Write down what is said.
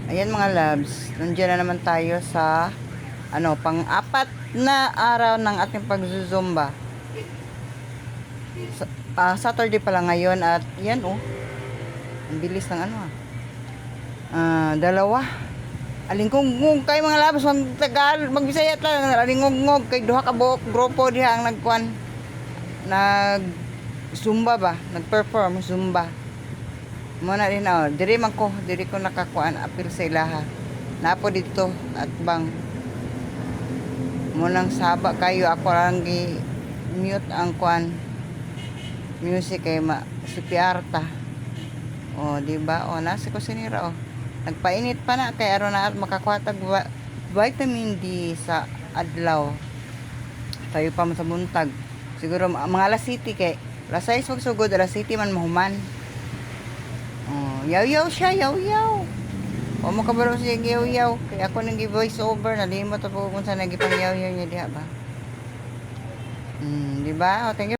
Ayan mga loves, nandiyan na naman tayo sa pang-apat na araw ng ating pagzuzumba. Saturday pala ngayon at yan ang bilis ng dalawa. Alingkong kay mga loves, magbisaya lang, alingkong kay duha ka buok grupo diha ang nag zumba ba, nag-perform zumba. Muna rin diri ko nakakuan apil sa ilaha. Napo dito at bang munang saba kayo ako lang gi mute ang kuan music kay si Piarta. Di ba? Nasa kusinira Nagpainit pa na kay aron na makakuhatag vitamin D sa adlaw. Tayo pa man sa buntag. Siguro mga alas 7 kay alas 6 magsugod, alas 7 man mahuman. Yaw-yaw siya, yaw-yaw. Mo kabalo siya yaw-yaw. Kaya ako nang gi-voice over, nalimot ako kung saan nagipang yaw-yaw niya diha ba. Di ba? Thank you.